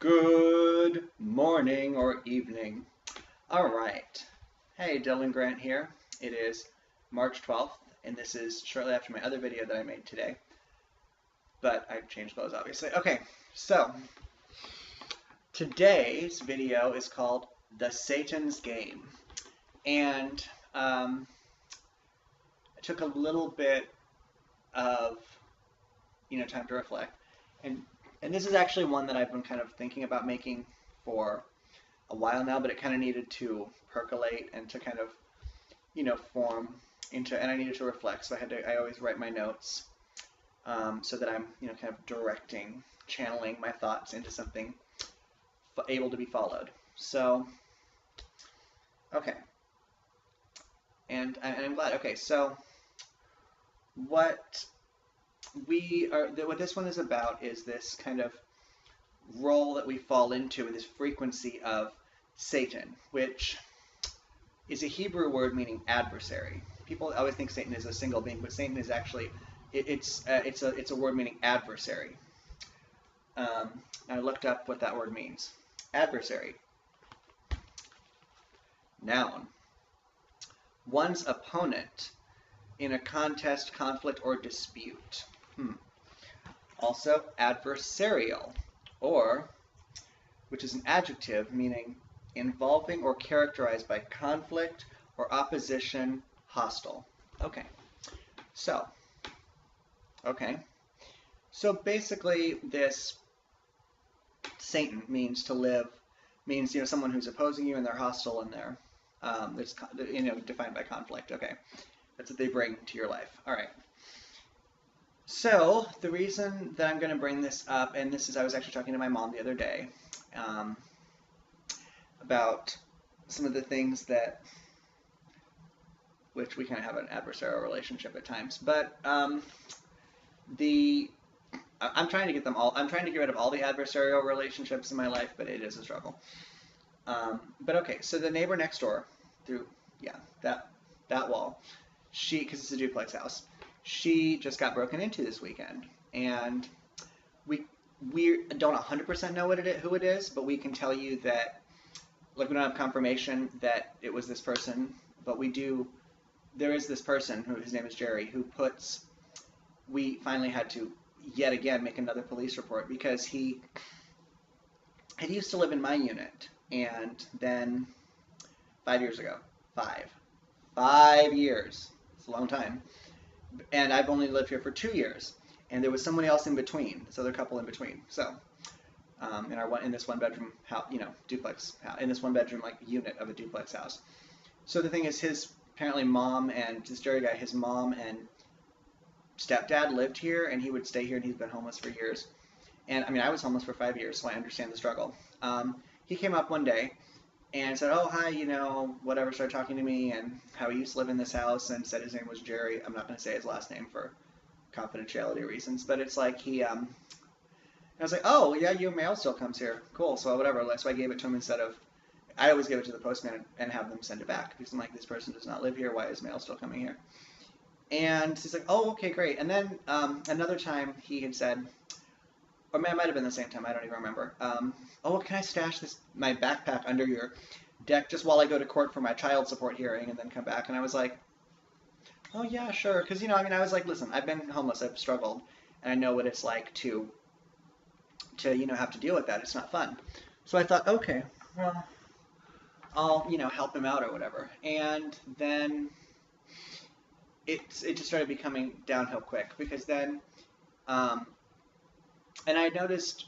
Good morning or evening. All right. Hey, Dylan Grant here. It is March 12th, and this is shortly after my other video that I made today. But I changed clothes, obviously. Okay, so today's video is called The Satan's Game. And I took a little bit of, time to reflect. And this is actually one that I've been kind of thinking about making for a while now, but it kind of needed to percolate and to kind of, form into, and I needed to reflect. So I always write my notes so that I'm, kind of directing, channeling my thoughts into something able to be followed. So, okay. And I'm glad. Okay, so what this one is about is this kind of role that we fall into, this frequency of Satan, which is a Hebrew word meaning adversary. People always think Satan is a single being, but Satan is actually it's a word meaning adversary. I looked up what that word means. Adversary. Noun. One's opponent in a contest, conflict, or dispute. Also, adversarial, which is an adjective meaning involving or characterized by conflict or opposition, hostile. Okay, so basically this Satan means someone who's opposing you and they're hostile and they're defined by conflict. Okay, that's what they bring to your life. All right. So the reason that I'm going to bring this up, and this is, I was actually talking to my mom the other day about some of the things which we kind of have an adversarial relationship at times, but I'm trying to get them all. I'm trying to get rid of all the adversarial relationships in my life, but it is a struggle. But okay, so the neighbor next door, that wall, because it's a duplex house. She just got broken into this weekend, and we don't 100% know who it is, but we can tell you that, like, we don't have confirmation that it was this person, but there is this person his name is Jerry, we finally had to yet again make another police report because he used to live in my unit, and then 5 years ago, 5 years, it's a long time. And I've only lived here for 2 years, and there was someone else in between, this other couple in between. So, in this one bedroom house, duplex house, in this one bedroom unit of a duplex house. So the thing is, his apparently mom and this Jerry guy, his mom and stepdad lived here, and he would stay here, and he's been homeless for years. And I was homeless for 5 years, so I understand the struggle. He came up one day and said, "Oh, hi, whatever," started talking to me and how he used to live in this house, and said his name was Jerry. I'm not going to say his last name for confidentiality reasons, but it's like I was like, "Oh, yeah, your mail still comes here. Cool." So whatever. So I gave it to him instead of, I always give it to the postman and have them send it back because I'm like, this person does not live here. Why is mail still coming here? And he's like, "Oh, okay, great." And then another time he had said, or it might have been the same time, I don't even remember. "Oh, can I stash my backpack under your deck just while I go to court for my child support hearing and then come back?" And I was like, "Oh yeah, sure." Because I was like, listen, I've been homeless, I've struggled, and I know what it's like to have to deal with that. It's not fun. So I thought, okay, well, I'll help him out or whatever. And then it just started becoming downhill quick because then. And I noticed,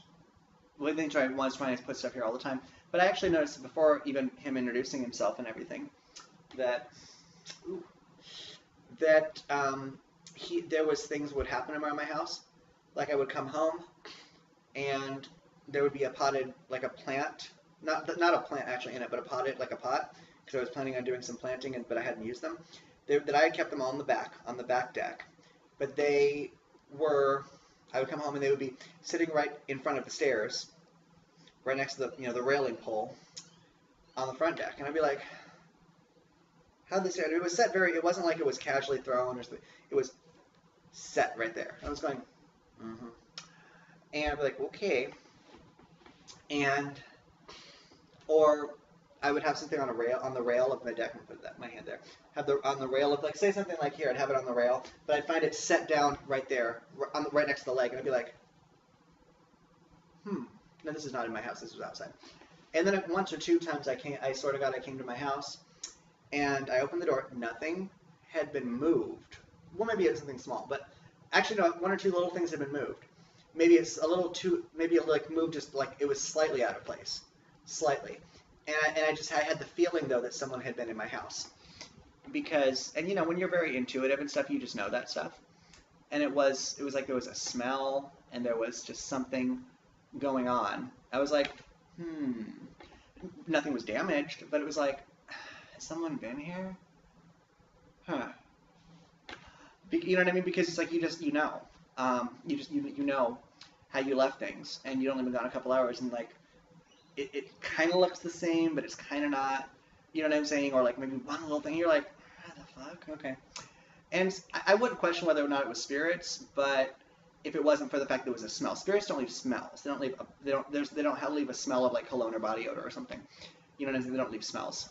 one thing I was trying to put stuff here all the time, but I actually noticed before even him introducing himself and everything, that there was things would happen around my house. Like I would come home, and there would be a potted, like a plant, not a plant actually in it, but a pot, because I was planning on doing some planting, but I hadn't used them. That I had kept them all on the back deck, but I would come home and they would be sitting right in front of the stairs, right next to the railing pole on the front deck, and I'd be like, "How'd this happen?" It was set it wasn't like it was casually thrown or something. It was set right there. I was going, and I'd be like, "Okay." and or I would have something on the rail of my deck, and put my hand there. Have on the rail of, like, say something like here, I'd have it on the rail, but I'd find it set down right there, right next to the leg, and I'd be like, no, this is not in my house. This was outside. And then once or two times I sort of came to my house, and I opened the door. Nothing had been moved. Well, maybe it's something small, but actually no, one or two little things had been moved. Maybe it's a little too, maybe it like moved just like it was slightly out of place, slightly. And I had the feeling though that someone had been in my house, because, and you know, when you're very intuitive and stuff, you just know that stuff. And it was like there was a smell, and there was just something going on. I was like, nothing was damaged, but it was like, has someone been here? Huh. You know what I mean? Because it's like you know how you left things, and you only been gone a couple hours, and like it kind of looks the same, but it's kind of not. You know what I'm saying? Or like maybe one little thing, you're like, what the fuck? Okay. And I wouldn't question whether or not it was spirits, but if it wasn't for the fact that it was a smell, spirits don't leave smells. They don't leave a smell of like cologne or body odor or something. You know what I'm saying? They don't leave smells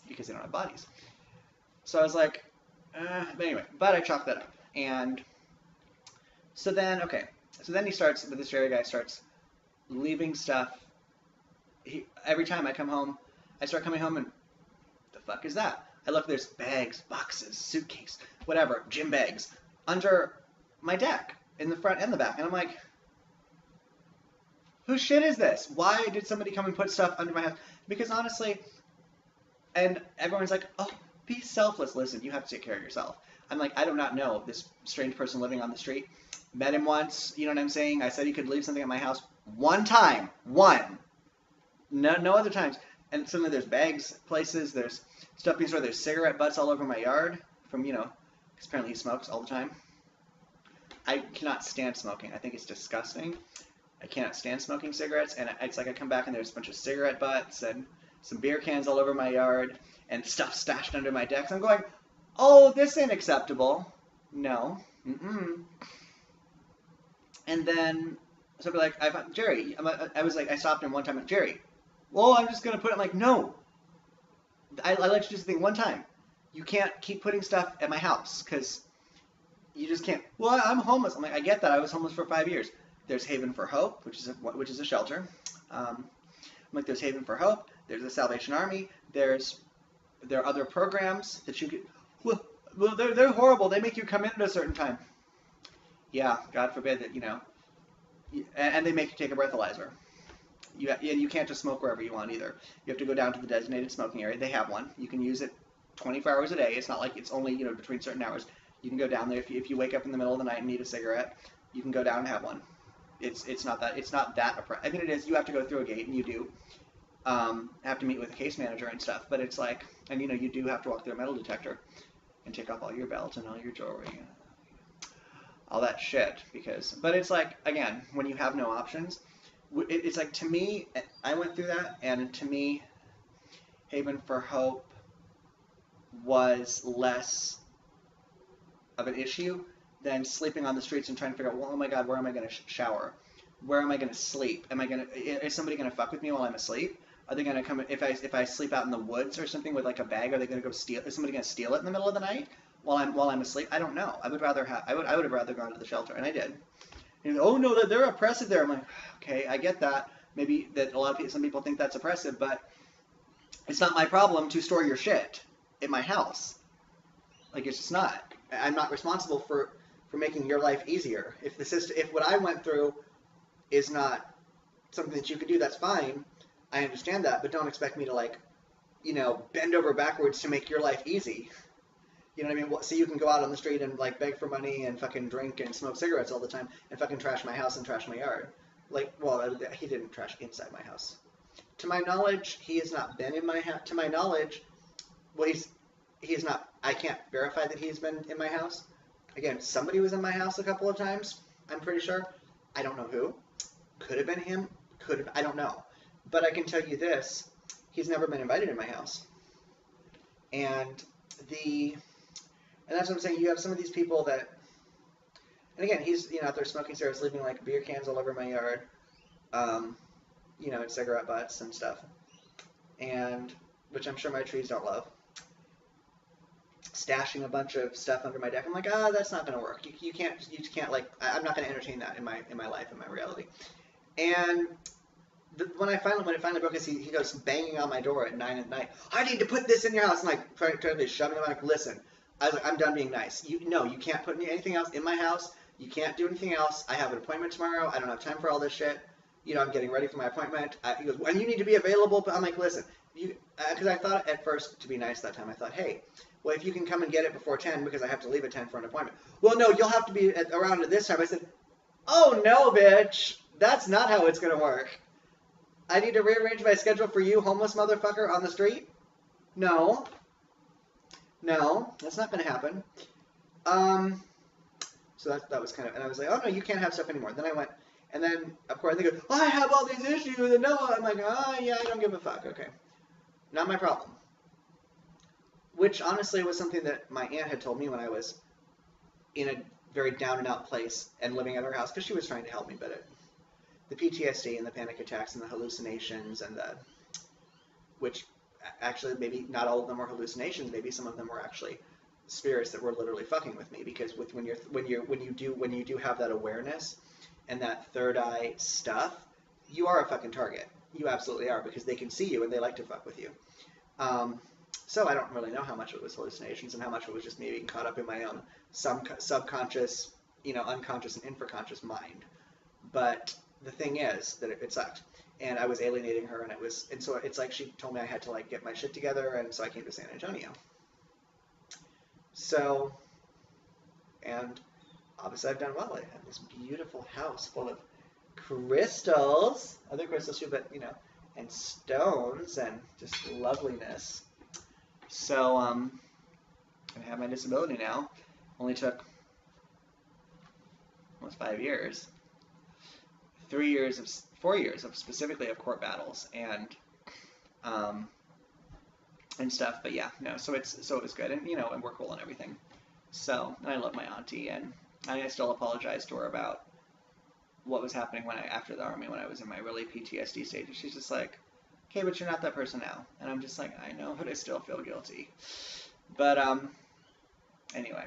because they don't have bodies. So I was like, but anyway, but I chalked that up. And so then, this Jerry guy starts leaving stuff. Every time I come home, I start coming home and, the fuck is that? I look, there's bags, boxes, suitcase, whatever, gym bags, under my deck, in the front and the back. And I'm like, whose shit is this? Why did somebody come and put stuff under my house? Because honestly, and everyone's like, oh, be selfless. Listen, you have to take care of yourself. I'm like, I do not know this strange person living on the street. Met him once, you know what I'm saying? I said he could leave something at my house one time. One. No other times. And suddenly there's bags, places, there's stuff being stored, there's cigarette butts all over my yard from, you know, because apparently he smokes all the time. I cannot stand smoking. I think it's disgusting. I cannot stand smoking cigarettes, and it's like I come back and there's a bunch of cigarette butts and some beer cans all over my yard and stuff stashed under my deck. So I'm going, oh, this ain't acceptable. No. And then, so I'd be like, Jerry, I stopped him one time, Jerry, well, I'm just going to put it, I'm like, no. I let you do something one time. You can't keep putting stuff at my house, because you just can't. Well, I'm homeless. I'm like, I get that. I was homeless for 5 years. There's Haven for Hope, which is a shelter. I'm like, there's Haven for Hope. There's the Salvation Army. There are other programs that you could. Well, they're horrible. They make you come in at a certain time. Yeah, God forbid that, you know. And they make you take a breathalyzer. You can't just smoke wherever you want either. You have to go down to the designated smoking area. They have one. You can use it 24 hours a day. It's not like it's only, you know, between certain hours. You can go down there if you wake up in the middle of the night and need a cigarette. You can go down and have one. It's not that oppressive. I mean, it is. You have to go through a gate, and you do have to meet with a case manager and stuff. But it's like, and you know, you do have to walk through a metal detector and take off all your belts and all your jewelry, all that shit. But it's like, again, when you have no options, it's like, to me, I went through that, and to me, Haven for Hope was less of an issue than sleeping on the streets and trying to figure out, well, oh my God, where am I going to shower? Where am I going to sleep? Is somebody going to fuck with me while I'm asleep? Are they going to come, if I sleep out in the woods or something with like a bag, are they going to go steal? Is somebody going to steal it in the middle of the night while I'm asleep? I don't know. I would have rather gone to the shelter, and I did. And, oh no, they're oppressive there. I'm like, okay, I get that. Maybe that some people think that's oppressive, but it's not my problem to store your shit in my house. Like, it's just not. I'm not responsible for making your life easier. If what I went through is not something that you could do, that's fine. I understand that, but don't expect me to, like, you know, bend over backwards to make your life easy. You know what I mean? So you can go out on the street and, like, beg for money and fucking drink and smoke cigarettes all the time and fucking trash my house and trash my yard. Like, well, he didn't trash inside my house. To my knowledge, he has not been in my house. To my knowledge, well, he's not. I can't verify that he's been in my house. Again, somebody was in my house a couple of times, I'm pretty sure. I don't know who. Could have been him. Could have. I don't know. But I can tell you this. He's never been invited in my house. And that's what I'm saying. You have some of these people that, and again, he's, you know, out there smoking cigarettes, leaving like beer cans all over my yard. you know, and cigarette butts and stuff, and which I'm sure my trees don't love. Stashing a bunch of stuff under my deck. I'm like, that's not gonna work. You can't like, I'm not gonna entertain that in my life, in my reality. And when it finally broke, he goes banging on my door at 9 at night. I need to put this in your house. And like trying to shove me. I'm like, listen. I was like, I'm done being nice. You can't put anything else in my house. You can't do anything else. I have an appointment tomorrow. I don't have time for all this shit. You know, I'm getting ready for my appointment. He goes, and you need to be available. But I'm like, listen, because I thought at first, to be nice that time, I thought, hey, well, if you can come and get it before 10 because I have to leave at 10 for an appointment. Well, no, you'll have to be around at this time. I said, oh, no, bitch. That's not how it's going to work. I need to rearrange my schedule for you, homeless motherfucker on the street? No. No, that's not going to happen. So that was kind of, and I was like, oh, no, you can't have stuff anymore. Then I went, and then, of course, they go, I have all these issues, and no, I'm like, yeah, I don't give a fuck. Okay. Not my problem. Which, honestly, was something that my aunt had told me when I was in a very down-and-out place and living at her house, because she was trying to help me, but the PTSD and the panic attacks and the hallucinations and which actually maybe not all of them were hallucinations, maybe some of them were actually spirits that were literally fucking with me, because when you do have that awareness and that third eye stuff, you are a fucking target. You absolutely are, because they can see you and they like to fuck with you. So I don't really know how much of it was hallucinations and how much of it was just me being caught up in my own subconscious, unconscious and infraconscious mind. But the thing is that it sucked, and I was alienating her, and so it's like she told me I had to like get my shit together, and so I came to San Antonio. So, and obviously I've done well. I have this beautiful house full of crystals, other crystals too, but and stones and just loveliness. So I have my disability now. Only took almost 5 years. 4 years of specifically of court battles and stuff. But yeah, no. So it was good, and and we're cool and everything. So, and I love my auntie, and I still apologize to her about what was happening after the army, when I was in my really PTSD stage. She's just like, okay, but you're not that person now. And I'm just like, I know, but I still feel guilty. But anyway.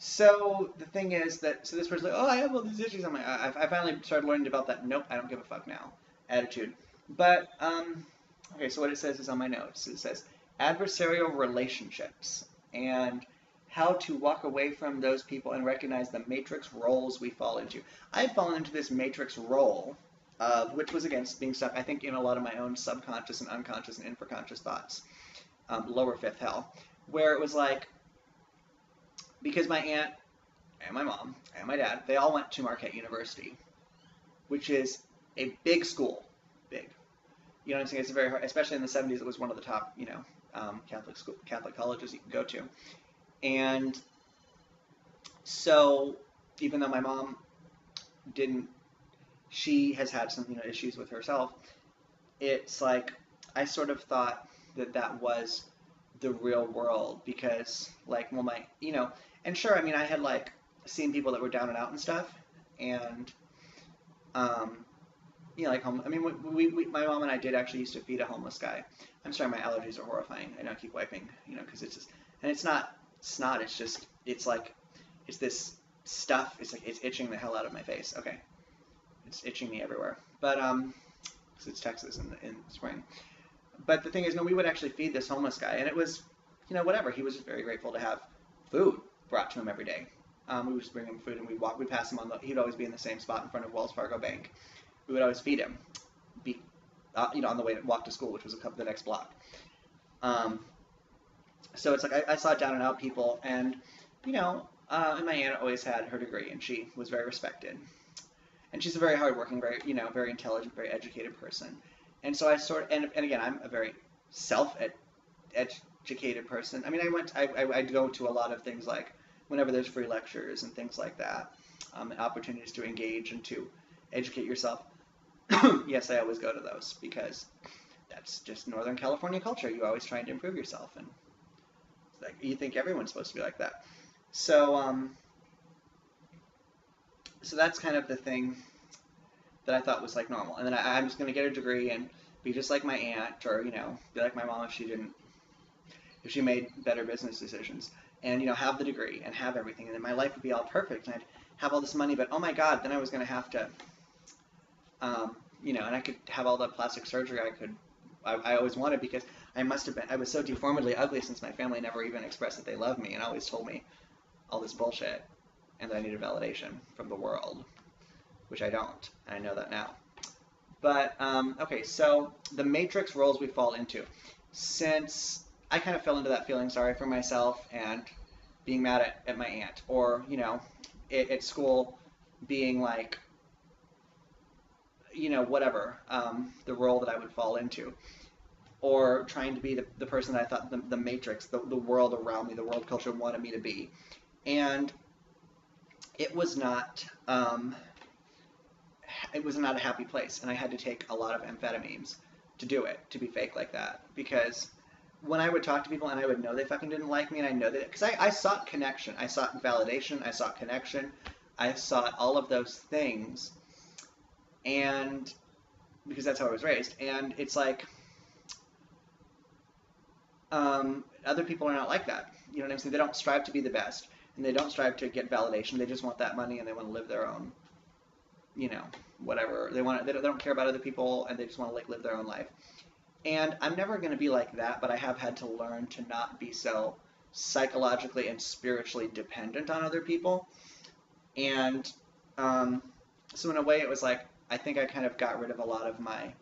So the thing is that, so this person's like, oh, I have all these issues. I'm like, I finally started learning about that. Nope, I don't give a fuck now attitude. But okay, so what it says is on my notes. It says adversarial relationships and how to walk away from those people and recognize the matrix roles we fall into. I've fallen into this matrix role, which was against being stuck, I think, in a lot of my own subconscious and unconscious and infraconscious thoughts, lower fifth hell, where it was like, because my aunt and my mom and my dad, they all went to Marquette University, which is a big school, big. You know what I'm saying? It's a very hard, especially in the 70s, it was one of the top, Catholic colleges you can go to. And so, even though my mom she has had some, issues with herself, it's like, I sort of thought that was the real world, because, like, well, and sure, I mean, I had, like, seen people that were down and out and stuff, and, like, I mean, my mom and I did actually used to feed a homeless guy. I'm sorry, my allergies are horrifying. I know I keep wiping, because it's just, and it's not snot, it's just, it's like, it's this stuff, it's like, it's itching the hell out of my face. Okay. It's itching me everywhere. But, because it's Texas in spring. But the thing is, no, we would actually feed this homeless guy, and it was, whatever. He was just very grateful to have food brought to him every day. We would just bring him food, and we'd pass him he'd always be in the same spot in front of Wells Fargo Bank. We would always feed him, on the way to walk to school, which was the next block. So it's like, I saw down and out people, and, and my aunt always had her degree, and she was very respected. And she's a very hardworking, very, very intelligent, very educated person. And so I and again, I'm a very self-educated person. I mean, I'd go to a lot of things, like whenever there's free lectures and things like that, and opportunities to engage and to educate yourself. Yes, I always go to those, because that's just Northern California culture. You're always trying to improve yourself, and it's like, you think everyone's supposed to be like that. So, so that's kind of the thing that I thought was like normal. And then I'm just going to get a degree and be just like my aunt, or, you know, be like my mom if she made better business decisions, and, you know, have the degree and have everything. And then my life would be all perfect and I'd have all this money, but oh my God, then I was going to have to, you know, and I could have all the plastic surgery I always wanted, because I was so deformedly ugly since my family never even expressed that they loved me and always told me all this bullshit, and that I needed validation from the world, which I don't, and I know that now. But, okay, so the matrix roles we fall into. Since I kind of fell into that feeling sorry for myself and being mad at my aunt, or, you know, at school being like, you know, whatever, the role that I would fall into, or trying to be the person that I thought the matrix, the world around me, the world culture wanted me to be. And it was not a happy place, and I had to take a lot of amphetamines to do it, to be fake like that, because when I would talk to people and I would know they fucking didn't like me, and I know that, because I sought connection, I sought validation, I sought connection, I sought all of those things, and because that's how I was raised. And it's like, other people are not like that. You know what I'm saying? They don't strive to be the best, and they don't strive to get validation. They just want that money, and they want to live their own, you know, whatever they want. They don't care about other people, and they just want to like live their own life. And I'm never going to be like that, but I have had to learn to not be so psychologically and spiritually dependent on other people. And so in a way, it was like, I think I kind of got rid of a lot of my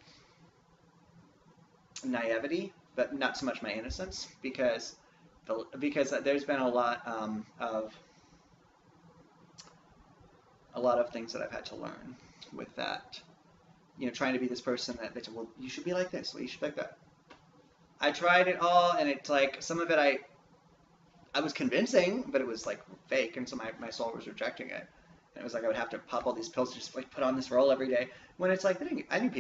naivety, but not so much my innocence, because there's been a lot of things that I've had to learn with that. You know, trying to be this person that they said, well, you should be like this, well, you should be like that. I tried it all, and it's like, some of it I was convincing, but it was like fake, and so my soul was rejecting it. And it was like I would have to pop all these pills to just like put on this role every day. When it's like, I knew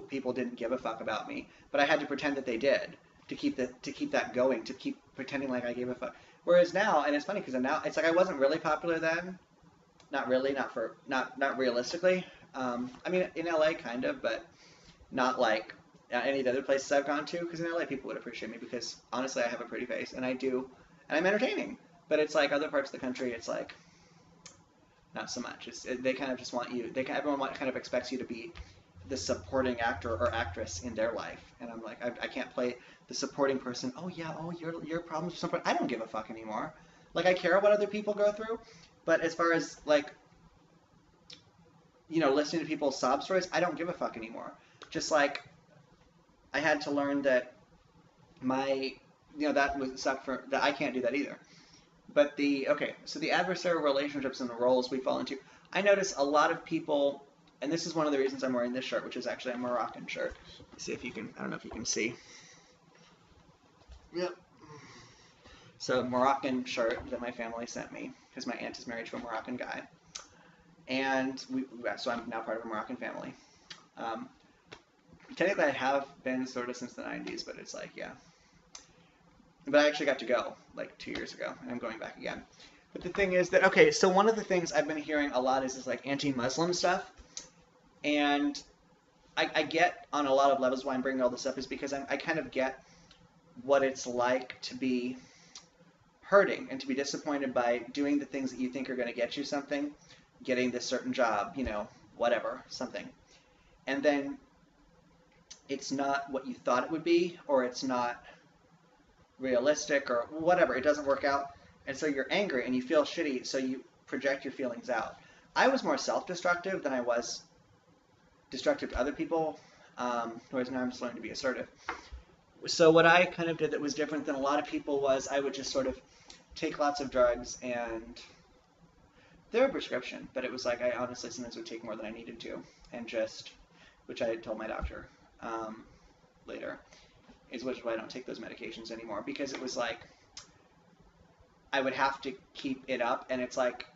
people didn't give a fuck about me, but I had to pretend that they did to keep that going, to keep pretending like I gave a fuck. Whereas now, and it's funny because now it's like I wasn't really popular then, not really, not realistically. I mean, in LA kind of, but not like any of the other places I've gone to, because in LA people would appreciate me because honestly I have a pretty face, and I do, and I'm entertaining. But it's like other parts of the country, it's like not so much. They kind of just want you. Everyone kind of expects you to be the supporting actor or actress in their life, and I'm like, I can't play the supporting person. Oh yeah, oh your problems with something. I don't give a fuck anymore. Like, I care what other people go through, but as far as like, you know, listening to people's sob stories, I don't give a fuck anymore. Just like I had to learn that that would suck for that. I can't do that either. But so the adversarial relationships and the roles we fall into, I notice a lot of people, and this is one of the reasons I'm wearing this shirt, which is actually a Moroccan shirt. See if you can, I don't know if you can see. Yep. So Moroccan shirt that my family sent me, because my aunt is married to a Moroccan guy. And so I'm now part of a Moroccan family. Technically I have been sort of since the 90s, but it's like, yeah. But I actually got to go like 2 years ago, and I'm going back again. But the thing is that, so one of the things I've been hearing a lot is this like anti-Muslim stuff. And I get on a lot of levels why I'm bringing all this up is because I kind of get what it's like to be hurting and to be disappointed by doing the things that you think are going to get you something, getting this certain job, you know, whatever, something. And then it's not what you thought it would be, or it's not realistic, or whatever, it doesn't work out, and so you're angry and you feel shitty, so you project your feelings out. I was more self-destructive than I was destructive to other people, whereas now I'm just learning to be assertive. So what I kind of did that was different than a lot of people was I would just sort of take lots of drugs, and they're a prescription, but it was like I honestly sometimes would take more than I needed to, and just, which I told my doctor later, is which is why I don't take those medications anymore, because it was like I would have to keep it up, and it's like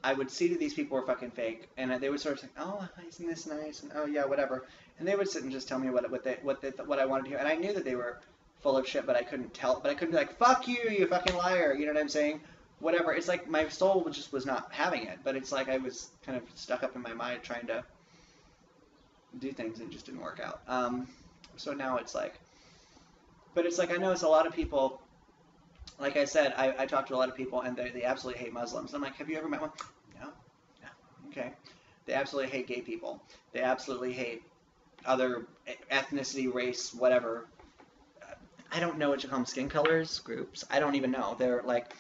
I would see that these people were fucking fake, and they would sort of say, oh, isn't this nice, and oh yeah, whatever, and they would sit and just tell me what I wanted to hear, and I knew that they were full of shit, but I couldn't be like, fuck you, you fucking liar, you know what I'm saying? Whatever. It's like my soul just was not having it, but it's like I was kind of stuck up in my mind trying to do things and it just didn't work out. So now it's like, but it's like I know it's a lot of people. Like I said, I talk to a lot of people and they absolutely hate Muslims. I'm like, have you ever met one? No. No. Okay. They absolutely hate gay people. They absolutely hate other ethnicity, race, whatever. I don't know what you call them, skin colors, groups. I don't even know. They're like,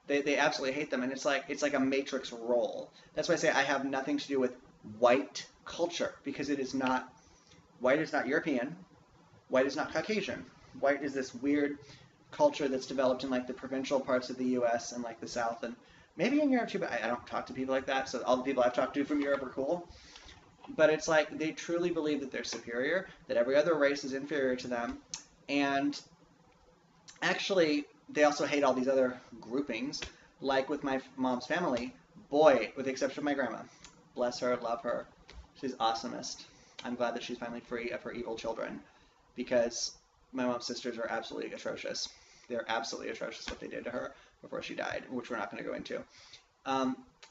they absolutely hate them, and it's like a matrix role. That's why I say I have nothing to do with white culture because it is not white is not European, white is not Caucasian. White is this weird culture that's developed in like the provincial parts of the U.S. and like the South and maybe in Europe too. But I don't talk to people like that. So all the people I've talked to from Europe are cool. But it's like they truly believe that they're superior, that every other race is inferior to them, and actually they also hate all these other groupings. Like with my mom's family, boy, with the exception of my grandma, bless her, love her, she's awesomest. I'm glad that she's finally free of her evil children because my mom's sisters are absolutely atrocious. They're absolutely atrocious what they did to her before she died, which we're not going to go into.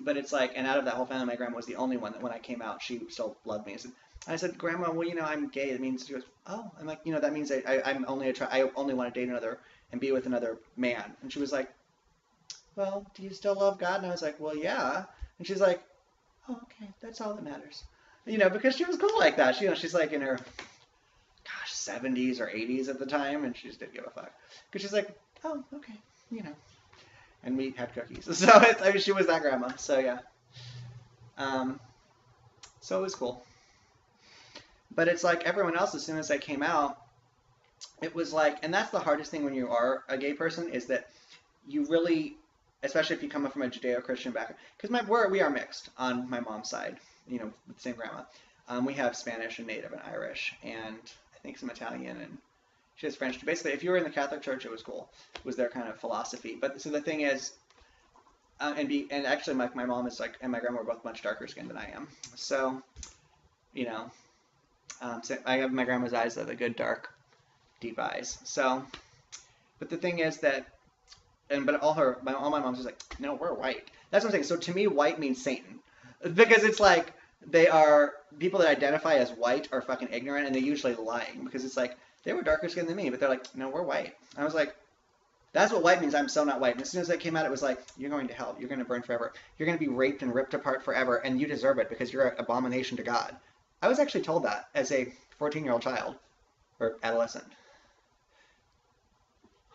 But it's like, and out of that whole family, my grandma was the only one that when I came out, she still loved me. I said, Grandma, well, I'm gay. It means, she goes, oh, I'm like, that means I only want to date another and be with another man. And she was like, well, do you still love God? And I was like, well, yeah. And she's like, oh, okay, that's all that matters. Because she was cool like that. She's like in her 70s or 80s at the time, and she just didn't give a fuck. Because she's like, oh, okay, And we had cookies. So, she was that grandma. So, yeah. So it was cool. But it's like everyone else, as soon as I came out, it was like, and that's the hardest thing when you are a gay person, is that you really, especially if you come up from a Judeo-Christian background, because we are mixed on my mom's side, with the same grandma. We have Spanish and Native and Irish, and I think some Italian, and she has French. Basically, if you were in the Catholic Church, it was cool. It was their kind of philosophy. But so the thing is, and actually my mom is like, and my grandma were both much darker skinned than I am. So, so I have my grandma's eyes, are the good dark, deep eyes. So, but the thing is that, but all my mom's just like, no, we're white. That's what I'm saying. So to me, white means Satan, because it's like they are people that identify as white are fucking ignorant, and they're usually lying because it's like they were darker skinned than me, but they're like, no, we're white. I was like, that's what white means. I'm so not white. And as soon as that came out, it was like, you're going to hell. You're going to burn forever. You're going to be raped and ripped apart forever, and you deserve it because you're an abomination to God. I was actually told that as a 14-year-old child or adolescent.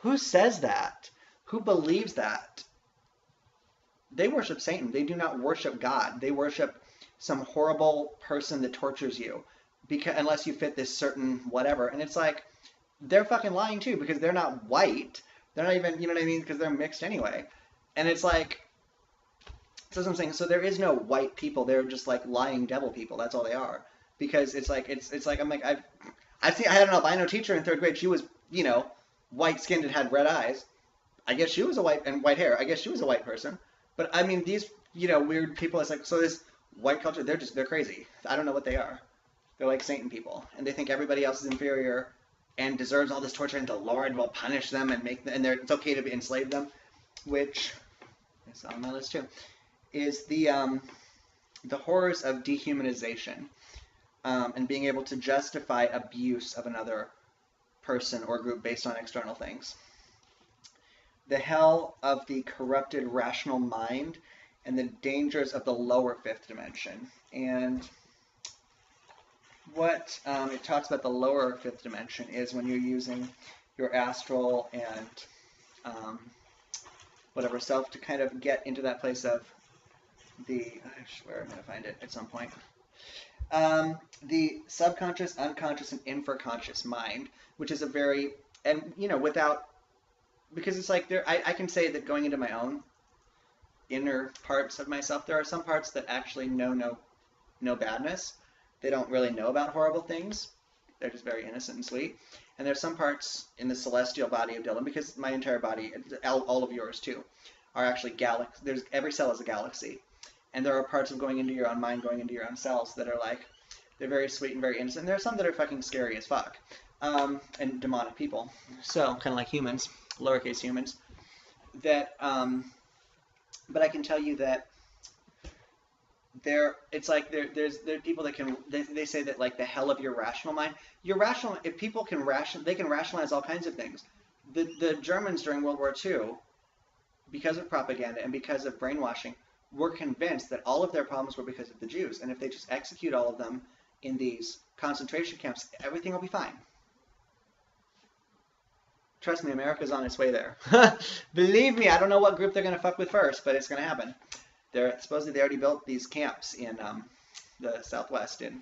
Who says that? Who believes that? They worship Satan. They do not worship God. They worship some horrible person that tortures you unless you fit this certain whatever. And it's like, they're fucking lying too because they're not white. They're not even, you know what I mean? Because they're mixed anyway. And it's like, that's what I'm saying. So there is no white people. They're just like lying devil people. That's all they are. Because it's like, I'm like, I had an albino teacher in 3rd grade. She was, white skinned and had red eyes. I guess she was white hair. I guess she was a white person. But I mean, these, weird people, it's like, so this white culture, they're crazy. I don't know what they are. They're like Satan people. And they think everybody else is inferior and deserves all this torture, and the Lord will punish them and it's okay to enslave them, which is on my list too, is the horrors of dehumanization, and being able to justify abuse of another person or group based on external things. The hell of the corrupted rational mind and the dangers of the lower 5th dimension. And what it talks about the lower 5th dimension is when you're using your astral and whatever self to kind of get into that place of I swear I'm going to find it at some point. The subconscious, unconscious, and infraconscious mind, which is a very, and without, because it's like I can say that going into my own inner parts of myself, there are some parts that actually know no badness. They don't really know about horrible things. They're just very innocent and sweet. And there's some parts in the celestial body of Dylan, because my entire body, all of yours too, are actually every cell is a galaxy. And there are parts of going into your own mind, going into your own cells that are like, they're very sweet and very innocent. And there are some that are fucking scary as fuck. And demonic people. So, kind of like humans, lowercase humans. That, but I can tell you that it's like there are people that can they say that like the hell of your rational mind. Your rational if people can they can rationalize all kinds of things. The Germans during World War II, because of propaganda and because of brainwashing, were convinced that all of their problems were because of the Jews, and if they just execute all of them in these concentration camps, everything will be fine. Trust me, America's on its way there. Believe me, I don't know what group they're going to fuck with first, but it's going to happen. Supposedly they already built these camps in the Southwest, in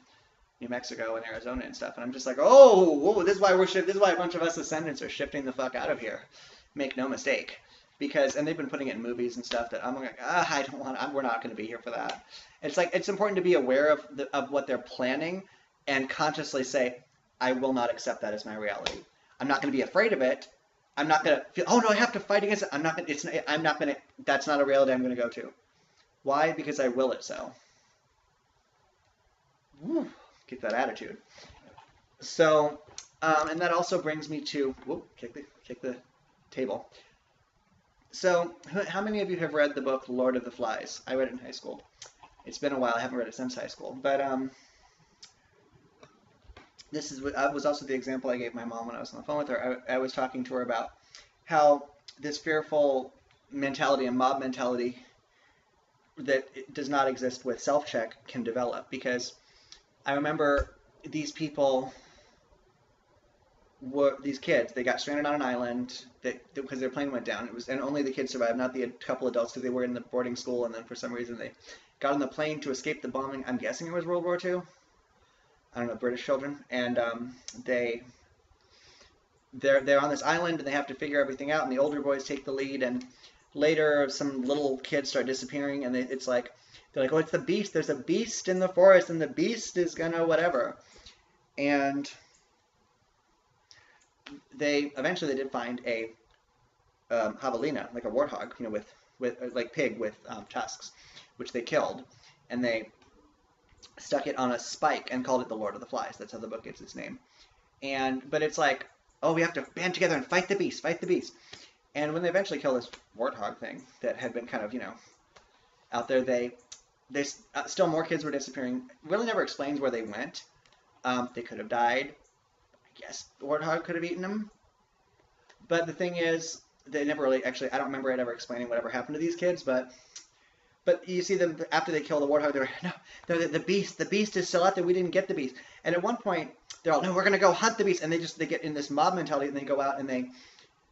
New Mexico and Arizona and stuff. And I'm just like, oh, whoa, this is why this is why a bunch of us ascendants are shifting the fuck out of here. Make no mistake. And they've been putting it in movies and stuff that I'm like, I don't want, we're not going to be here for that. It's like, it's important to be aware of what they're planning and consciously say, I will not accept that as my reality. I'm not going to be afraid of it. I'm not going to feel, oh no, I have to fight against it. That's not a reality I'm going to go to. Why? Because I will it so. Woo, get that attitude. So, and that also brings me to, whoop, kick the table. So, how many of you have read the book Lord of the Flies? I read it in high school. It's been a while. I haven't read it since high school. But this was also the example I gave my mom when I was on the phone with her. I was talking to her about how this fearful mentality and mob mentality that does not exist with self-check can develop. Because I remember these people these kids, they got stranded on an island because their plane went down. And only the kids survived, not the couple adults, because they were in the boarding school, and then for some reason they got on the plane to escape the bombing. I'm guessing it was World War II. I don't know, British children. And they're on this island, and they have to figure everything out, and the older boys take the lead, and later some little kids start disappearing, and they're like, oh, it's the beast. There's a beast in the forest, and the beast is gonna whatever. And eventually they did find a javelina, like a warthog, with like pig with tusks, which they killed, and they stuck it on a spike and called it the Lord of the Flies. That's how the book gets its name. But it's like, oh, we have to band together and fight the beast. And when they eventually kill this warthog thing that had been kind of out there, they still more kids were disappearing. Really never explains where they went. They could have died. I guess the warthog could have eaten them. But the thing is, they never really, actually, I don't remember it ever explaining whatever happened to these kids, but you see them, after they kill the warthog, they're, no, the beast is still out there, we didn't get the beast. And at one point, they're all, no, we're going to go hunt the beast, and they get in this mob mentality, and they go out and they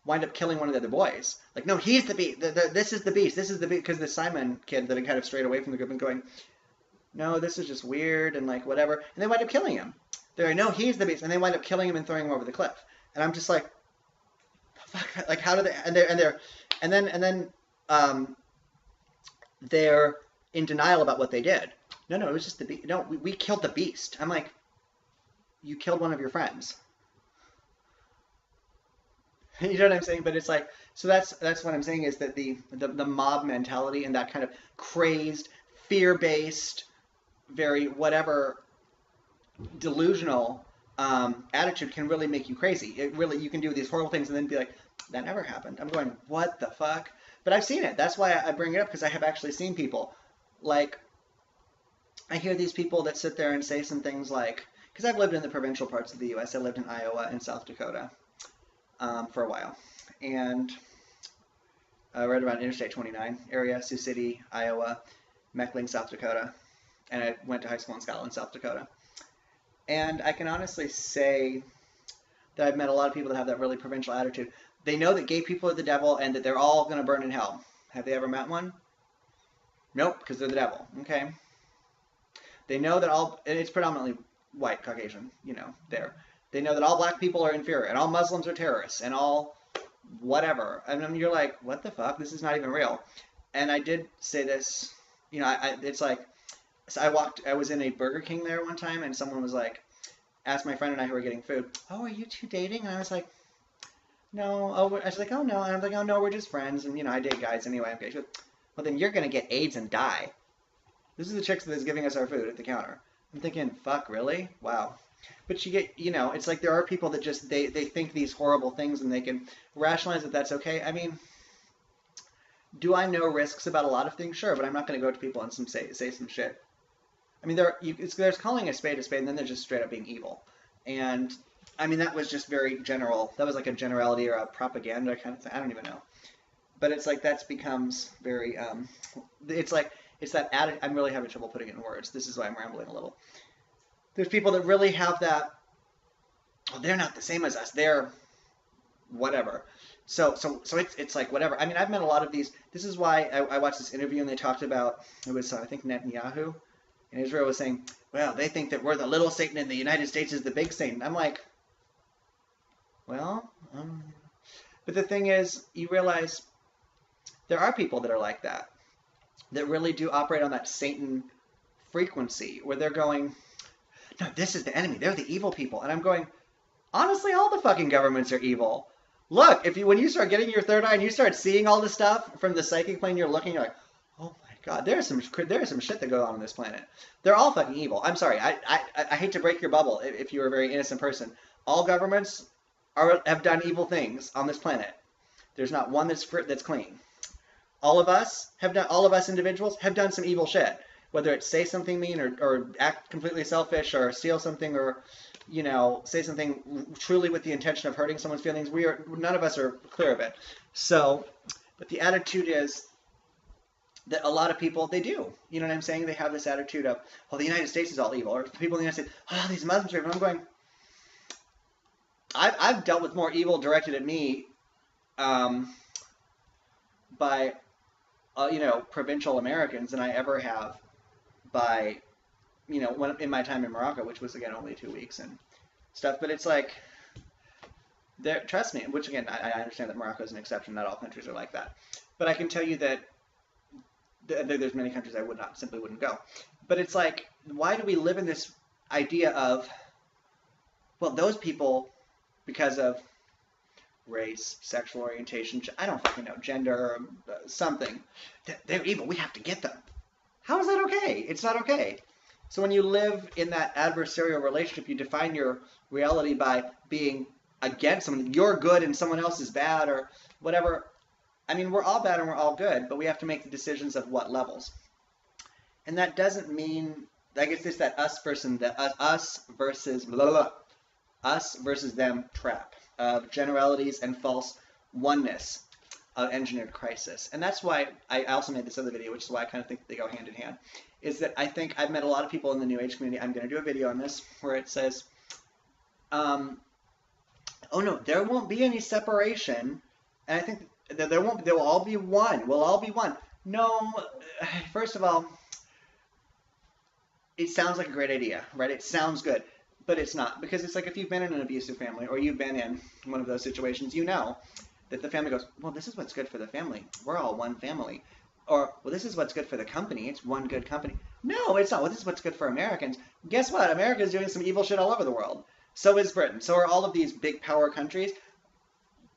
wind up killing one of the other boys. Like, no, he's the beast, this is the beast, because the Simon kid that had kind of strayed away from the group and going, no, this is just weird, and like, whatever, and they wind up killing him. They're like, no, he's the beast, and they wind up killing him and throwing him over the cliff. And I'm just like, fuck, like, how do they, and then they're in denial about what they did. No, it was just the beast. No, we killed the beast. I'm like, you killed one of your friends. You know what I'm saying? But it's like, so that's what I'm saying, is that the mob mentality and that kind of crazed, fear-based, very whatever delusional attitude can really make you crazy. You can do these horrible things and then be like, that never happened. I'm going, what the fuck? But I've seen it. That's why I bring it up, because I have actually seen people. Like, I hear these people that sit there and say some things like, because I've lived in the provincial parts of the U.S. I lived in Iowa and South Dakota for a while. And right around Interstate 29 area, Sioux City, Iowa, Meckling, South Dakota. And I went to high school in Scotland, South Dakota. And I can honestly say that I've met a lot of people that have that really provincial attitude. They know that gay people are the devil and that they're all going to burn in hell. Have they ever met one? Nope, because they're the devil. Okay. They know that and it's predominantly white, Caucasian, there. They know that all black people are inferior and all Muslims are terrorists and all whatever. And then you're like, what the fuck? This is not even real. And I did say this, it's like, so I was in a Burger King there one time, and someone was like, asked my friend and I who were getting food, oh, are you two dating? And I was like, no. Oh, I was like, oh, no. And I'm like, oh, no, we're just friends. And, I date guys anyway. Okay. She goes, well, then you're going to get AIDS and die. This is the chick that is giving us our food at the counter. I'm thinking, fuck, really? Wow. But it's like there are people that just, they think these horrible things and they can rationalize that that's okay. I mean, do I know risks about a lot of things? Sure, but I'm not going to go to people and say some shit I mean, there's calling a spade, and then there's just straight up being evil. And I mean, that was just very general. That was like a generality or a propaganda kind of thing. I don't even know. But it's like that's becomes very. It's like it's that added. I'm really having trouble putting it in words. This is why I'm rambling a little. There's people that really have that. Oh, they're not the same as us. They're whatever. So it's like whatever. I mean, I've met a lot of these. This is why I watched this interview and they talked about it was I think Netanyahu in Israel was saying, well, they think that we're the little Satan and the United States is the big Satan. I'm like, well, but the thing is, you realize there are people that are like that really do operate on that Satan frequency where they're going, no, this is the enemy. They're the evil people. And I'm going, honestly, all the fucking governments are evil. Look, when you start getting your third eye and you start seeing all the stuff from the psychic plane, you're looking, you're like, oh my God, there's some shit that goes on this planet. They're all fucking evil. I'm sorry. I hate to break your bubble if you're a very innocent person. All governments have done evil things on this planet. There's not one that's clean. All of us individuals have done some evil shit. Whether it's say something mean or act completely selfish or steal something or, say something truly with the intention of hurting someone's feelings, none of us are clear of it. So, but the attitude is that a lot of people, they do. You know what I'm saying? They have this attitude of, well, the United States is all evil. Or people in the United States, oh, these Muslims are evil. I'm going, I've dealt with more evil directed at me by, provincial Americans than I ever have by, in my time in Morocco, which was, again, only 2 weeks and stuff. But it's like, trust me, which, again, I understand that Morocco is an exception. Not all countries are like that. But I can tell you that there's many countries I simply wouldn't go. But it's like, why do we live in this idea of, well, those people, because of race, sexual orientation, I don't fucking know, gender, something, they're evil. We have to get them. How is that okay? It's not okay. So when you live in that adversarial relationship, you define your reality by being against someone. You're good and someone else is bad or whatever. I mean, we're all bad and we're all good, but we have to make the decisions of what levels. And that doesn't mean, I guess it's that us versus blah, blah, blah, us versus them trap of generalities and false oneness of engineered crisis. And that's why I also made this other video, which is why I kind of think they go hand in hand, is that I think I've met a lot of people in the New Age community. I'm going to do a video on this where it says, oh no, there won't be any separation. And I think that there will all be one. We'll all be one. No, first of all, it sounds like a great idea, right? It sounds good, but it's not. Because it's like if you've been in an abusive family or you've been in one of those situations, you know that the family goes, well, this is what's good for the family. We're all one family. Or, well, this is what's good for the company. It's one good company. No, it's not. Well, this is what's good for Americans. Guess what? America is doing some evil shit all over the world. So is Britain. So are all of these big power countries.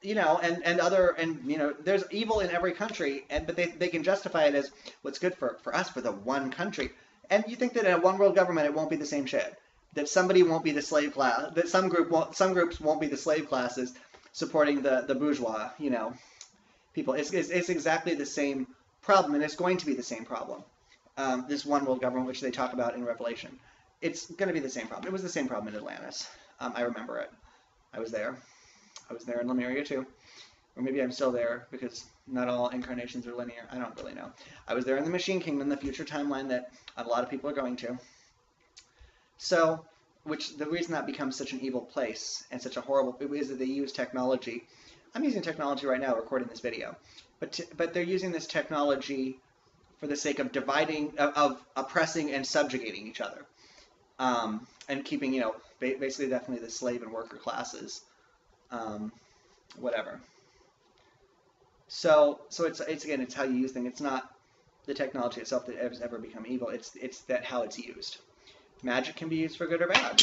There's evil in every country, but they can justify it as what's good for us, for the one country. And you think that in a one world government, it won't be the same shit. That somebody won't be the slave class. That some groups won't be the slave classes supporting the bourgeois. People. It's exactly the same problem, and it's going to be the same problem. This one world government, which they talk about in Revelation, it's going to be the same problem. It was the same problem in Atlantis. I remember it. I was there. I was there in Lemuria too. Or maybe I'm still there because not all incarnations are linear. I don't really know. I was there in the Machine Kingdom, the future timeline that a lot of people are going to. So, the reason that becomes such an evil place and such a horrible is that they use technology. I'm using technology right now, recording this video, but they're using this technology for the sake of dividing, of oppressing and subjugating each other, and keeping, basically definitely the slave and worker classes. Whatever. So it's again, it's how you use things. It's not the technology itself that has ever become evil. It's that how it's used. Magic can be used for good or bad.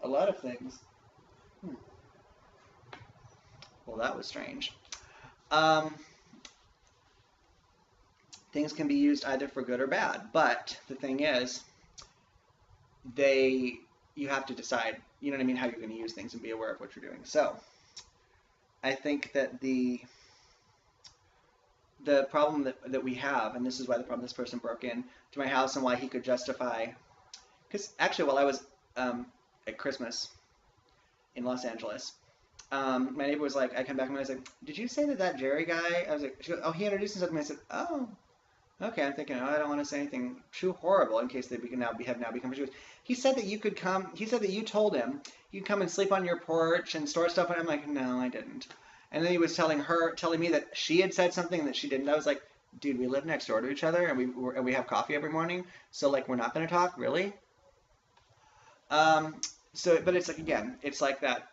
A lot of things. Well, that was strange. Things can be used either for good or bad, but the thing is, you have to decide, you know what I mean, how you're going to use things and be aware of what you're doing. So, I think that the problem that we have, and this is why this person broke in to my house and why he could justify Because actually, while I was at Christmas in Los Angeles, my neighbor was like, I come back and I was like, did you say that Jerry guy? I was like, she goes, oh, he introduced himself to me. I said, oh, okay. I'm thinking, oh, I don't want to say anything too horrible in case they have now become Jewish. He said that you could come. He said that you told him you'd come and sleep on your porch and store stuff. And I'm like, no, I didn't. And then he was telling me that she had said something that she didn't. I was like, dude, we live next door to each other and we have coffee every morning. So like, we're not going to talk, really? But it's like, again, it's like that.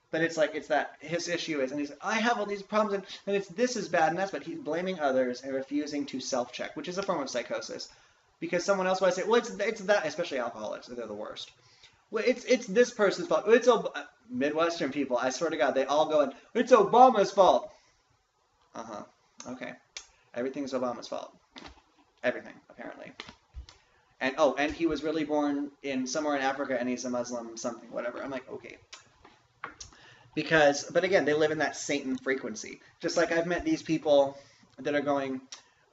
But it's like, it's that his issue is, and he's like, I have all these problems, and it's this is bad, and that's bad. He's blaming others and refusing to self-check, which is a form of psychosis. Because someone else might say, well, it's that, especially alcoholics, they're the worst. Well, it's this person's fault. It's Midwestern people, I swear to God, they all go in, it's Obama's fault. Uh-huh. Okay. Everything's Obama's fault. Everything, apparently. And he was really born in somewhere in Africa, and he's a Muslim, something, whatever. I'm like, okay. But again, they live in that Satan frequency. Just like I've met these people that are going,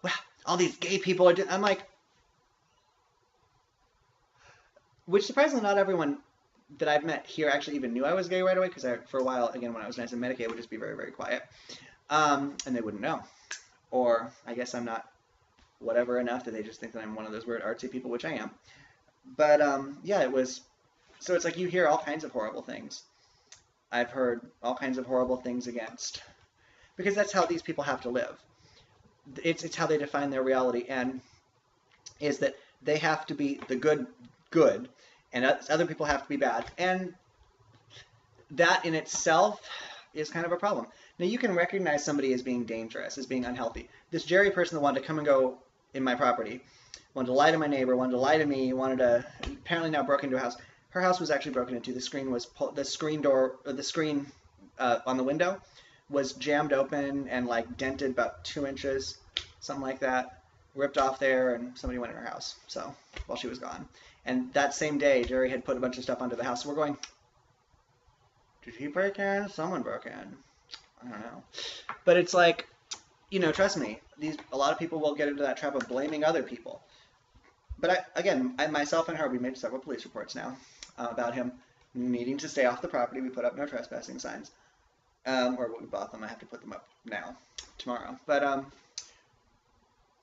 well, all these gay people are I'm like, which surprisingly not everyone that I've met here actually even knew I was gay right away, because for a while, again, when I was nice and Medicaid, I would just be very, very quiet. And they wouldn't know. Or I guess I'm not whatever enough that they just think that I'm one of those weird artsy people, which I am. But yeah, so it's like you hear all kinds of horrible things. I've heard all kinds of horrible things against, because that's how these people have to live. It's how they define their reality, and is that they have to be the good, and other people have to be bad, and that in itself is kind of a problem. Now you can recognize somebody as being dangerous, as being unhealthy. This Jerry person that wanted to come and go in my property, wanted to lie to my neighbor, wanted to lie to me, apparently now broke into a house. Her house was actually broken into. The screen on the window was jammed open and like dented about 2 inches, something like that, ripped off there, and somebody went in her house. So while she was gone, and that same day, Jerry had put a bunch of stuff onto the house. So we're going, did he break in? Someone broke in. I don't know. But it's like, trust me, a lot of people will get into that trap of blaming other people. But myself and her, we made several police reports now about him needing to stay off the property. We put up no trespassing signs. Or we bought them. I have to put them up tomorrow. But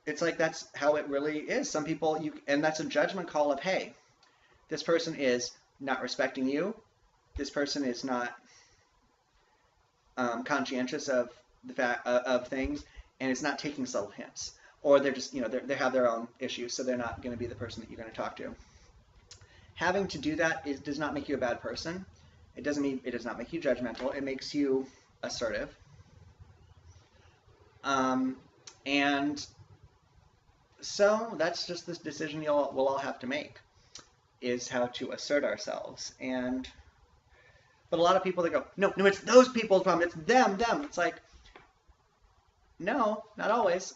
it's like that's how it really is. Some people, and that's a judgment call of, hey, this person is not respecting you. This person is not conscientious of the fact of things, and it's not taking subtle hints. Or they're just, they have their own issues, so they're not going to be the person that you're going to talk to. Having to do that does not make you a bad person. It does not make you judgmental. It makes you assertive. And so that's just this decision we'll all have to make, is how to assert ourselves. But a lot of people, they go, no, it's those people's problem. It's them. It's like, no, not always.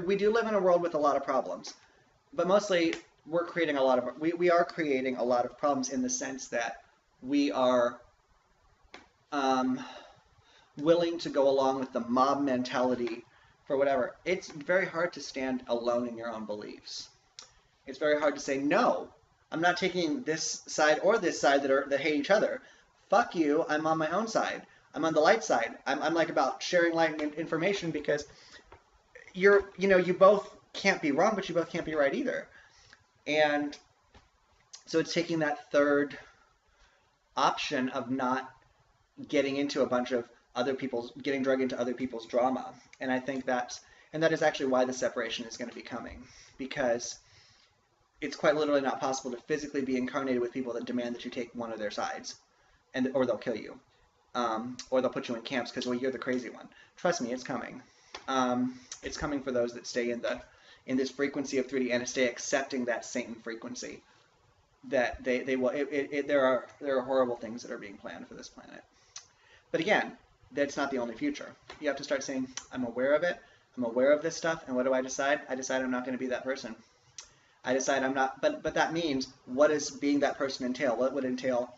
We do live in a world with a lot of problems, but mostly we are creating a lot of problems in the sense that we are willing to go along with the mob mentality for whatever. It's very hard to stand alone in your own beliefs. It's very hard to say, no, I'm not taking this side or this side that hate each other. Fuck you, I'm on my own side. I'm on the light side. I'm like about sharing light and information, because you both can't be wrong, but you both can't be right either. And so it's taking that third option of not getting into a bunch of getting dragged into other people's drama. And I think that is actually why the separation is going to be coming, because it's quite literally not possible to physically be incarnated with people that demand that you take one of their sides, or they'll kill you. Or they'll put you in camps because, well, you're the crazy one. Trust me, it's coming. It's coming for those that stay in this frequency of 3D and stay accepting that Satan frequency. That they will. There are horrible things that are being planned for this planet. But again, that's not the only future. You have to start saying, I'm aware of it. I'm aware of this stuff, and what do I decide? I decide I'm not going to be that person. I decide I'm not. But that means, what does being that person entail? What would entail?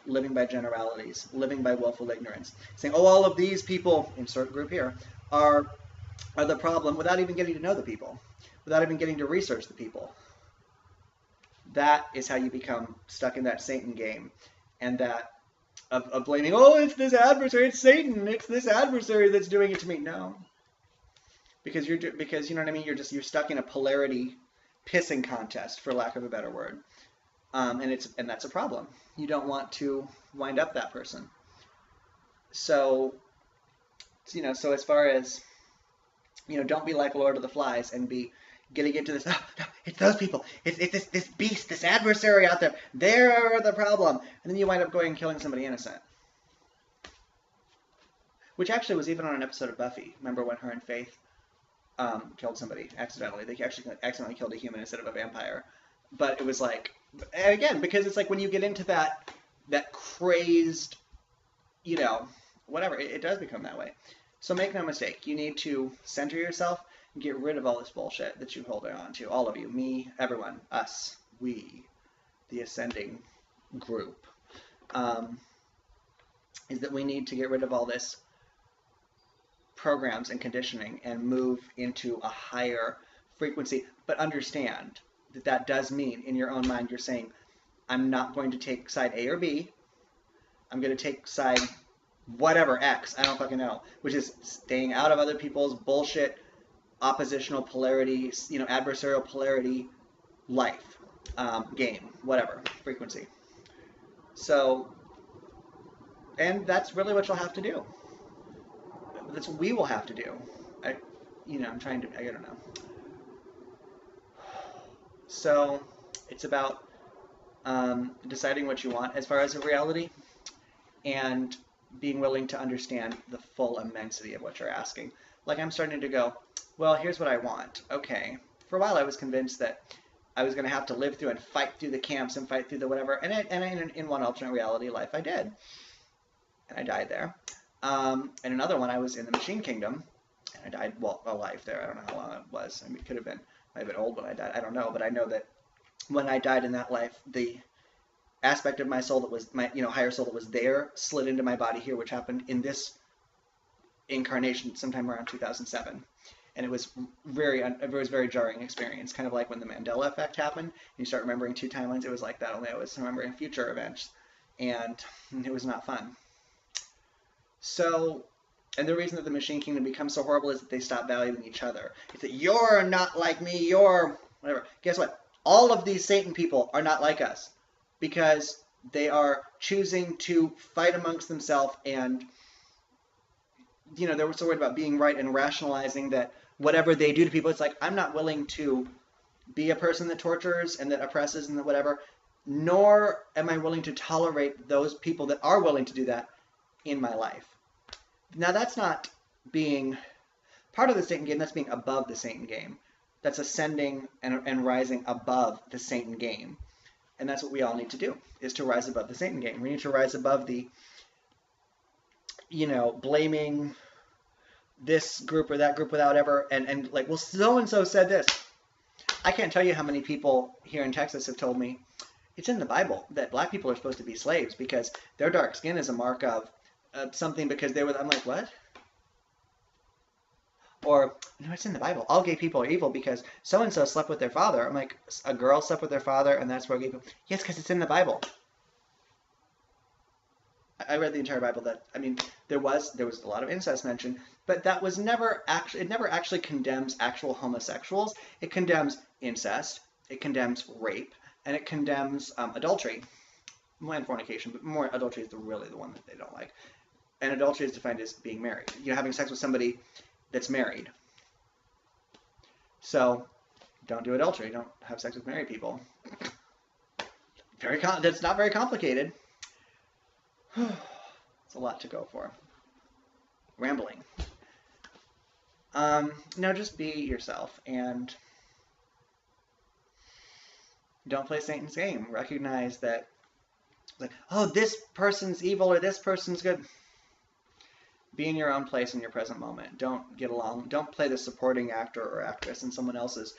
Living by generalities, living by willful ignorance, saying, oh, all of these people, insert group here, are the problem, without even getting to know the people, without even getting to research the people. That is how you become stuck in that Satan game, and that of blaming, oh, it's this adversary, it's Satan, it's this adversary that's doing it to me. No, because because you know what I mean. You're stuck in a polarity pissing contest, for lack of a better word, and that's a problem. You don't want to wind up that person. So so as far as don't be like Lord of the Flies and be getting into this. Oh, no, it's those people. It's this beast, this adversary out there. They're the problem, and then you wind up going and killing somebody innocent. Which actually was even on an episode of Buffy. Remember when her and Faith killed somebody accidentally? They actually accidentally killed a human instead of a vampire. But it was like, again, because it's like when you get into that crazed, whatever, it does become that way. So make no mistake, you need to center yourself and get rid of all this bullshit that you hold on to. All of you, me, everyone, us, we, the ascending group, is that we need to get rid of all this programs and conditioning and move into a higher frequency. But understand that that does mean in your own mind you're saying, I'm not going to take side A or B. I'm going to take side whatever, X, I don't fucking know, which is staying out of other people's bullshit, oppositional polarity, adversarial polarity life, game, whatever, frequency. So, and that's really what you'll have to do. That's what we will have to do. I'm trying to, I don't know. So, it's about deciding what you want as far as a reality, and being willing to understand the full immensity of what you're asking. Like, I'm starting to go, well, here's what I want. Okay. For a while I was convinced that I was going to have to live through and fight through the camps and fight through the whatever. And in one alternate reality life I did. And I died there. In another one I was in the Machine Kingdom. And I died, alive there. I don't know how long it was. I mean, it might have been old when I died. I don't know. But I know that when I died in that life, the aspect of my soul that was my higher soul that was there slid into my body here, which happened in this incarnation sometime around 2007, and it was very jarring experience, kind of like when the Mandela effect happened. You start remembering two timelines. It was like that, only I was remembering future events, and it was not fun. So, and the reason that the Machine Kingdom becomes so horrible is that they stop valuing each other. It's that you're not like me, you're whatever. Guess what? All of these Satan people are not like us, because they are choosing to fight amongst themselves, and they were so worried about being right and rationalizing that whatever they do to people, it's like, I'm not willing to be a person that tortures and that oppresses and that whatever, nor am I willing to tolerate those people that are willing to do that in my life. Now, that's not being part of the Satan game, that's being above the Satan game. That's ascending and rising above the Satan game. And that's what we all need to do, is to rise above the Satan game. We need to rise above the, blaming this group or that group without ever, and like, well, so-and-so said this. I can't tell you how many people here in Texas have told me, it's in the Bible that black people are supposed to be slaves because their dark skin is a mark of something because they were, I'm like, what? Or, no, it's in the Bible. All gay people are evil because so-and-so slept with their father. I'm like, a girl slept with their father and that's where gay people... Yes, because it's in the Bible. I read the entire Bible. There was a lot of incest mentioned, but that was never actually... It never actually condemns actual homosexuals. It condemns incest. It condemns rape. And it condemns adultery. And fornication, but more adultery is really the one that they don't like. And adultery is defined as being married. Having sex with somebody that's married. So, don't do adultery. Don't have sex with married people. That's not very complicated. It's a lot to go for. Rambling. No, just be yourself and don't play Satan's game. Recognize that, like, oh, this person's evil or this person's good. Be in your own place in your present moment. Don't get along. Don't play the supporting actor or actress in someone else's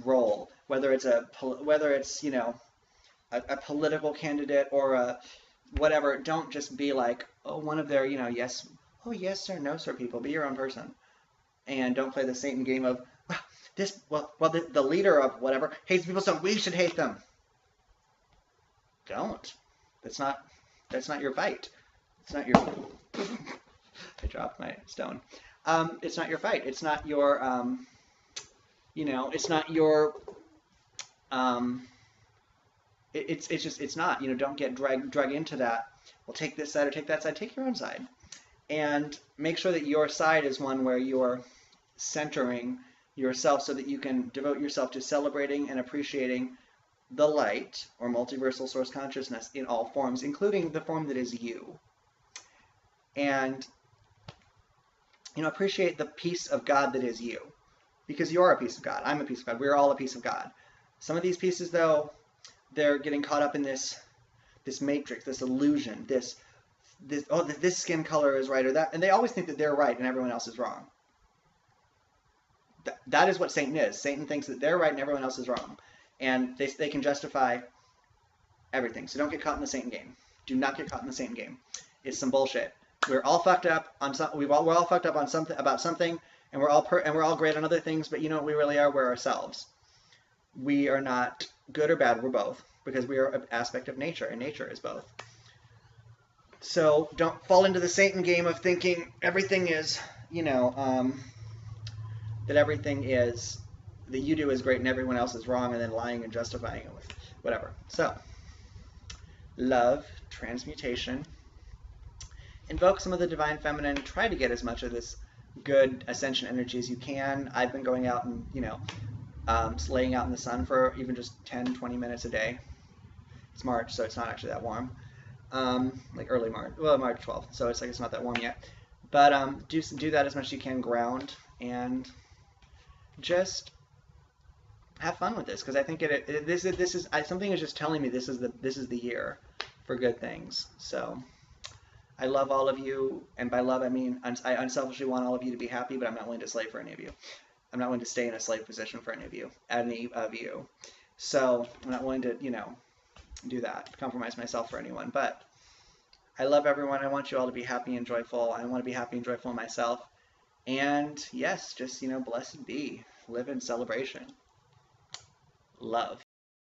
role, whether it's a political candidate or a whatever. Don't just be like, oh, one of their yes sir, no sir people. Be your own person, and don't play the Satan game of the leader of whatever hates people, so we should hate them. don't. That's not your fight. It's not your. I dropped my stone. It's not your fight. It's not your. It's not your. It's not. Don't get drug into that. Well, take this side or take that side. Take your own side, and make sure that your side is one where you're centering yourself, so that you can devote yourself to celebrating and appreciating the light or multiversal source consciousness in all forms, including the form that is you. And appreciate the piece of God that is you, because you are a piece of God. I'm a piece of God. We're all a piece of God. Some of these pieces, though, they're getting caught up in this matrix, this illusion, this skin color is right or that, and they always think that they're right and everyone else is wrong. That is what Satan is. Satan thinks that they're right and everyone else is wrong, and they can justify everything. So don't get caught in the Satan game. Do not get caught in the Satan game. It's some bullshit. We're all fucked up on some. We're all fucked up on something about something, and we're all great on other things. But you know what we really are? We're ourselves. We are not good or bad. We're both, because we are an aspect of nature, and nature is both. So don't fall into the Satan game of thinking everything is, that everything is that you do is great and everyone else is wrong, and then lying and justifying it with whatever. So, love, transmutation. Invoke some of the divine feminine. Try to get as much of this good ascension energy as you can. I've been going out and, laying out in the sun for even just 10, 20 minutes a day. It's March, so it's not actually that warm. Like early March, well, March 12th, so it's not that warm yet. But do that as much as you can, ground, and just have fun with this, because I think this is something is just telling me this is the year for good things. So I love all of you, and by love I mean I unselfishly want all of you to be happy, but I'm not willing to slave for any of you. I'm not willing to stay in a slave position for any of you. So I'm not willing to do that, compromise myself for anyone. But I love everyone. I want you all to be happy and joyful. I want to be happy and joyful myself. And yes, just blessed be. Live in celebration. Love.